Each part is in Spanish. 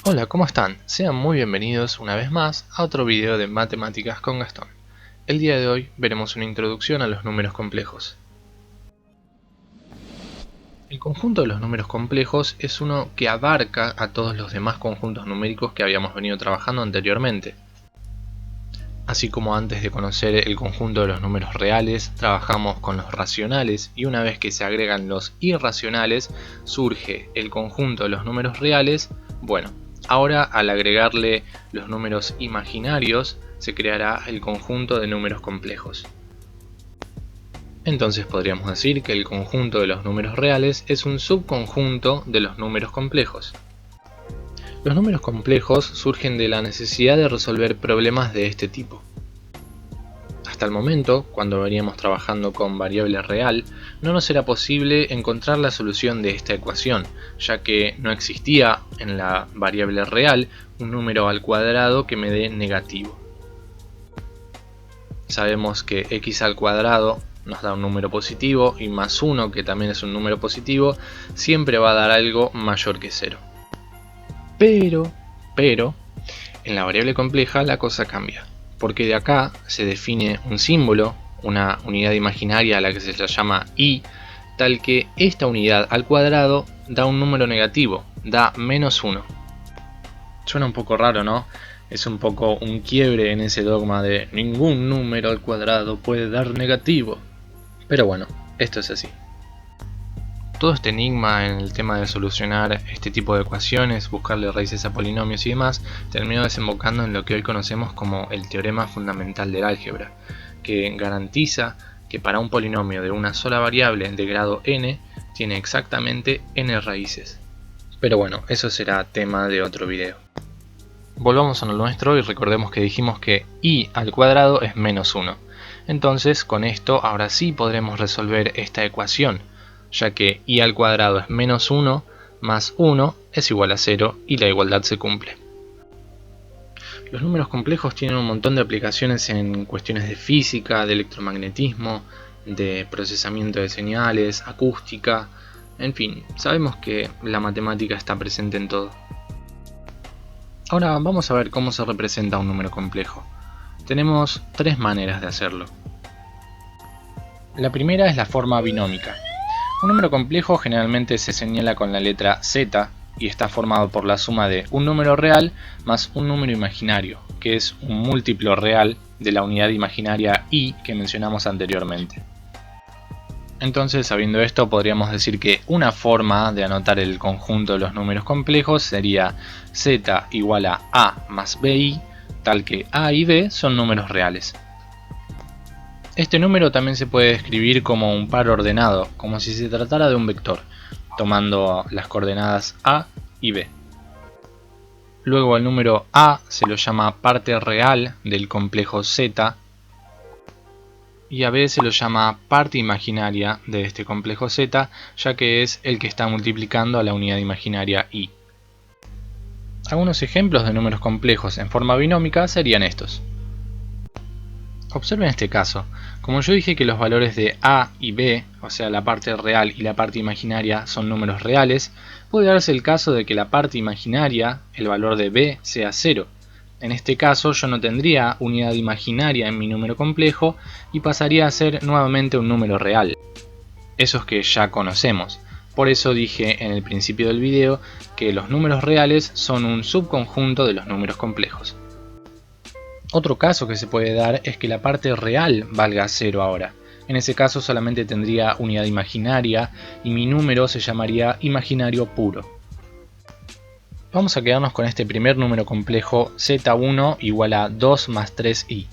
Hola, ¿cómo están? Sean muy bienvenidos una vez más a otro video de Matemáticas con Gastón. El día de hoy veremos una introducción a los números complejos. El conjunto de los números complejos es uno que abarca a todos los demás conjuntos numéricos que habíamos venido trabajando anteriormente. Así como antes de conocer el conjunto de los números reales, trabajamos con los racionales y una vez que se agregan los irracionales, surge el conjunto de los números reales. Bueno, ahora al agregarle los números imaginarios, se creará el conjunto de números complejos. Entonces podríamos decir que el conjunto de los números reales es un subconjunto de los números complejos. Los números complejos surgen de la necesidad de resolver problemas de este tipo. Hasta el momento, cuando veníamos trabajando con variable real, no nos era posible encontrar la solución de esta ecuación, ya que no existía en la variable real un número al cuadrado que me dé negativo. Sabemos que x al cuadrado nos da un número positivo y más 1, que también es un número positivo, siempre va a dar algo mayor que 0. Pero, en la variable compleja la cosa cambia, porque de acá se define un símbolo, una unidad imaginaria a la que se le llama y, tal que esta unidad al cuadrado da un número negativo, da menos 1. Suena un poco raro, ¿no? Es un poco un quiebre en ese dogma de ningún número al cuadrado puede dar negativo. Pero bueno, esto es así. Todo este enigma en el tema de solucionar este tipo de ecuaciones, buscarle raíces a polinomios y demás, terminó desembocando en lo que hoy conocemos como el teorema fundamental del álgebra, que garantiza que para un polinomio de una sola variable de grado n, tiene exactamente n raíces. Pero bueno, eso será tema de otro video. Volvamos a lo nuestro y recordemos que dijimos que y al cuadrado es menos 1. Entonces con esto ahora sí podremos resolver esta ecuación, ya que y al cuadrado es menos 1 más 1 es igual a 0 y la igualdad se cumple. Los números complejos tienen un montón de aplicaciones en cuestiones de física, de electromagnetismo, de procesamiento de señales, acústica, en fin, sabemos que la matemática está presente en todo. Ahora vamos a ver cómo se representa un número complejo. Tenemos tres maneras de hacerlo. La primera es la forma binómica. Un número complejo generalmente se señala con la letra z y está formado por la suma de un número real más un número imaginario, que es un múltiplo real de la unidad imaginaria i que mencionamos anteriormente. Entonces, sabiendo esto, podríamos decir que una forma de anotar el conjunto de los números complejos sería z igual a más bi, tal que a y b son números reales. Este número también se puede escribir como un par ordenado, como si se tratara de un vector, tomando las coordenadas a y b. Luego al número a se lo llama parte real del complejo z, y a b se lo llama parte imaginaria de este complejo z, ya que es el que está multiplicando a la unidad imaginaria i. Algunos ejemplos de números complejos en forma binómica serían estos. Observen este caso. Como yo dije que los valores de a y b, o sea la parte real y la parte imaginaria, son números reales, puede darse el caso de que la parte imaginaria, el valor de b, sea 0. En este caso yo no tendría unidad imaginaria en mi número complejo y pasaría a ser nuevamente un número real. Esos que ya conocemos. Por eso dije en el principio del video que los números reales son un subconjunto de los números complejos. Otro caso que se puede dar es que la parte real valga 0 ahora. En ese caso solamente tendría unidad imaginaria y mi número se llamaría imaginario puro. Vamos a quedarnos con este primer número complejo z1 igual a 2 más 3i.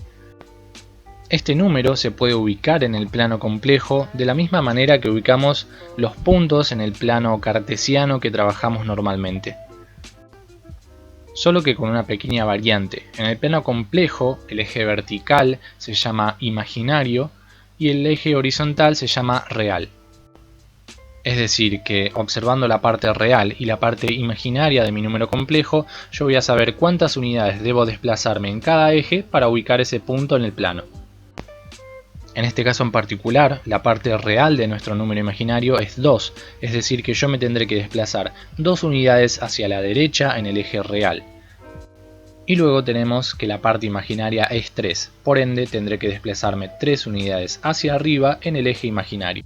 Este número se puede ubicar en el plano complejo de la misma manera que ubicamos los puntos en el plano cartesiano que trabajamos normalmente. Solo que con una pequeña variante. En el plano complejo, el eje vertical se llama imaginario y el eje horizontal se llama real. Es decir, que observando la parte real y la parte imaginaria de mi número complejo, yo voy a saber cuántas unidades debo desplazarme en cada eje para ubicar ese punto en el plano. En este caso en particular, la parte real de nuestro número imaginario es 2, es decir que yo me tendré que desplazar 2 unidades hacia la derecha en el eje real. Y luego tenemos que la parte imaginaria es 3, por ende tendré que desplazarme 3 unidades hacia arriba en el eje imaginario.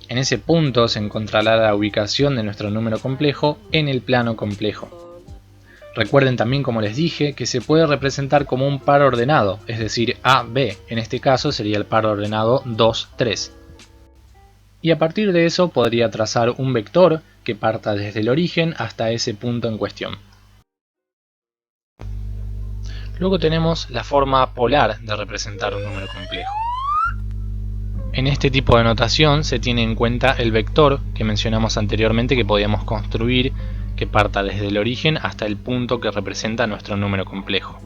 En ese punto se encontrará la ubicación de nuestro número complejo en el plano complejo. Recuerden también, como les dije, que se puede representar como un par ordenado, es decir, AB, en este caso sería el par ordenado 2, 3. Y a partir de eso podría trazar un vector que parta desde el origen hasta ese punto en cuestión. Luego tenemos la forma polar de representar un número complejo. En este tipo de notación se tiene en cuenta el vector que mencionamos anteriormente que podíamos construir que parta desde el origen hasta el punto que representa nuestro número complejo.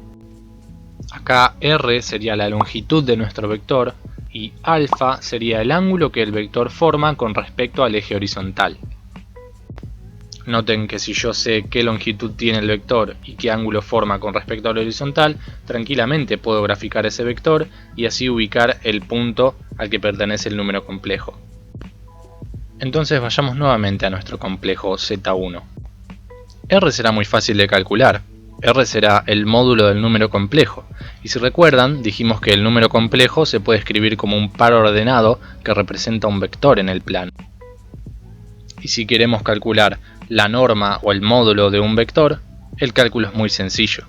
Acá r sería la longitud de nuestro vector y alfa sería el ángulo que el vector forma con respecto al eje horizontal. Noten que si yo sé qué longitud tiene el vector y qué ángulo forma con respecto al horizontal, tranquilamente puedo graficar ese vector y así ubicar el punto al que pertenece el número complejo. Entonces vayamos nuevamente a nuestro complejo Z1. R será muy fácil de calcular. R será el módulo del número complejo. Y si recuerdan, dijimos que el número complejo se puede escribir como un par ordenado que representa un vector en el plano. Y si queremos calcular la norma o el módulo de un vector, el cálculo es muy sencillo.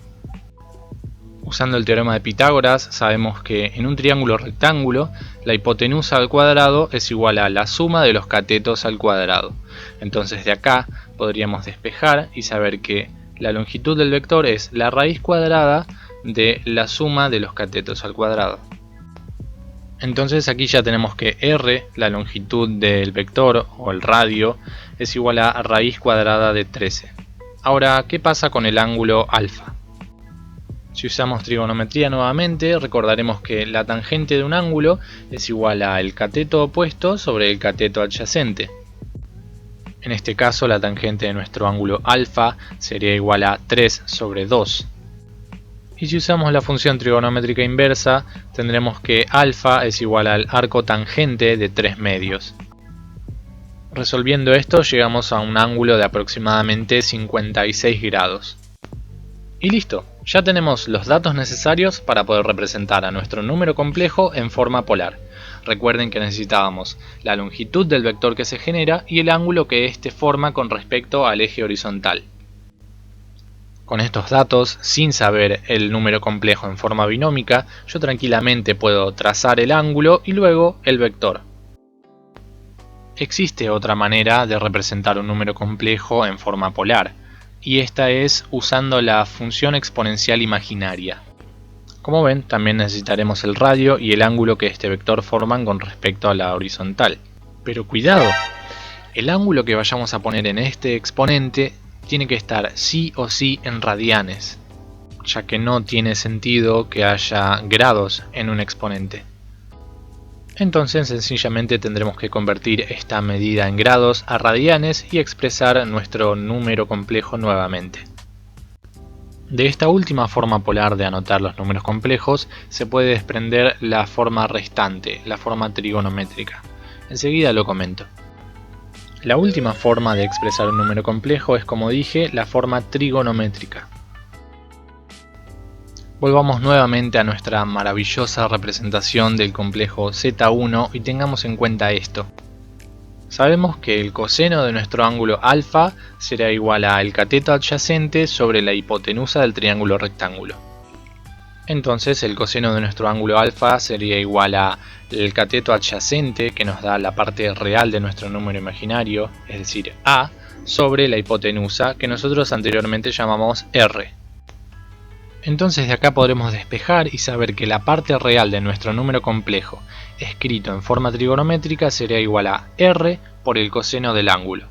Usando el teorema de Pitágoras, sabemos que en un triángulo rectángulo, la hipotenusa al cuadrado es igual a la suma de los catetos al cuadrado. Entonces de acá podríamos despejar y saber que la longitud del vector es la raíz cuadrada de la suma de los catetos al cuadrado. Entonces aquí ya tenemos que r, la longitud del vector o el radio, es igual a raíz cuadrada de 13. Ahora, ¿qué pasa con el ángulo alfa? Si usamos trigonometría nuevamente, recordaremos que la tangente de un ángulo es igual a el cateto opuesto sobre el cateto adyacente. En este caso, la tangente de nuestro ángulo alfa sería igual a 3 sobre 2. Y si usamos la función trigonométrica inversa, tendremos que alfa es igual al arco tangente de 3 medios. Resolviendo esto, llegamos a un ángulo de aproximadamente 56 grados. Y listo, ya tenemos los datos necesarios para poder representar a nuestro número complejo en forma polar. Recuerden que necesitábamos la longitud del vector que se genera y el ángulo que éste forma con respecto al eje horizontal. Con estos datos, sin saber el número complejo en forma binómica, yo tranquilamente puedo trazar el ángulo y luego el vector. Existe otra manera de representar un número complejo en forma polar, y esta es usando la función exponencial imaginaria. Como ven, también necesitaremos el radio y el ángulo que este vector forman con respecto a la horizontal. Pero cuidado, el ángulo que vayamos a poner en este exponente tiene que estar sí o sí en radianes, ya que no tiene sentido que haya grados en un exponente. Entonces sencillamente tendremos que convertir esta medida en grados a radianes y expresar nuestro número complejo nuevamente. De esta última forma polar de anotar los números complejos se puede desprender la forma restante, la forma trigonométrica. Enseguida lo comento. La última forma de expresar un número complejo es, como dije, la forma trigonométrica. Volvamos nuevamente a nuestra maravillosa representación del complejo Z1 y tengamos en cuenta esto. Sabemos que el coseno de nuestro ángulo alfa será igual a el cateto adyacente sobre la hipotenusa del triángulo rectángulo. Entonces el coseno de nuestro ángulo alfa sería igual a el cateto adyacente, que nos da la parte real de nuestro número imaginario, es decir, A, sobre la hipotenusa, que nosotros anteriormente llamamos R. Entonces de acá podremos despejar y saber que la parte real de nuestro número complejo, escrito en forma trigonométrica, sería igual a R por el coseno del ángulo.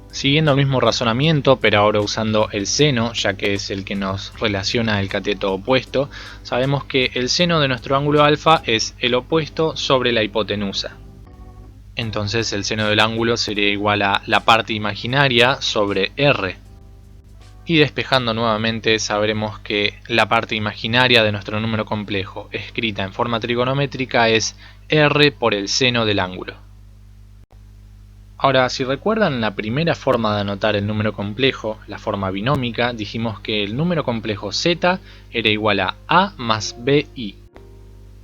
Siguiendo el mismo razonamiento, pero ahora usando el seno, ya que es el que nos relaciona el cateto opuesto, sabemos que el seno de nuestro ángulo alfa es el opuesto sobre la hipotenusa. Entonces el seno del ángulo sería igual a la parte imaginaria sobre R. Y despejando nuevamente sabremos que la parte imaginaria de nuestro número complejo escrita en forma trigonométrica es r por el seno del ángulo. Ahora, si recuerdan la primera forma de anotar el número complejo, la forma binómica, dijimos que el número complejo z era igual a más bi.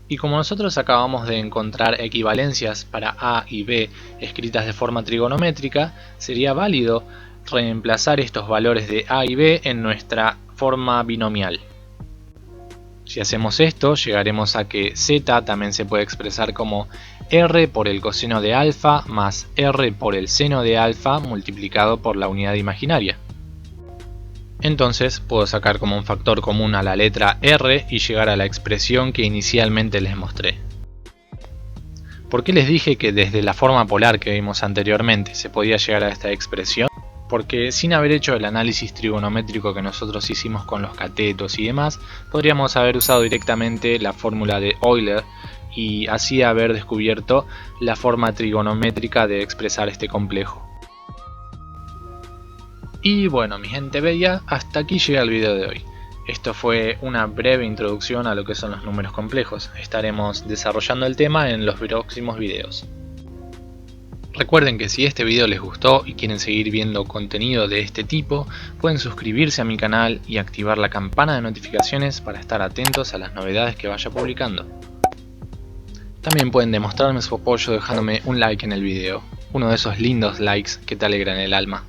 Y como nosotros acabamos de encontrar equivalencias para a y b escritas de forma trigonométrica, sería válido reemplazar estos valores de a y b en nuestra forma binomial. Si hacemos esto, llegaremos a que z también se puede expresar como r por el coseno de alfa más r por el seno de alfa multiplicado por la unidad imaginaria. Entonces puedo sacar como un factor común a la letra r y llegar a la expresión que inicialmente les mostré. ¿Por qué les dije que desde la forma polar que vimos anteriormente se podía llegar a esta expresión? Porque sin haber hecho el análisis trigonométrico que nosotros hicimos con los catetos y demás, podríamos haber usado directamente la fórmula de Euler y así haber descubierto la forma trigonométrica de expresar este complejo. Y bueno, mi gente bella, hasta aquí llega el video de hoy. Esto fue una breve introducción a lo que son los números complejos. Estaremos desarrollando el tema en los próximos videos. Recuerden que si este video les gustó y quieren seguir viendo contenido de este tipo, pueden suscribirse a mi canal y activar la campana de notificaciones para estar atentos a las novedades que vaya publicando. También pueden demostrarme su apoyo dejándome un like en el video, uno de esos lindos likes que te alegran el alma.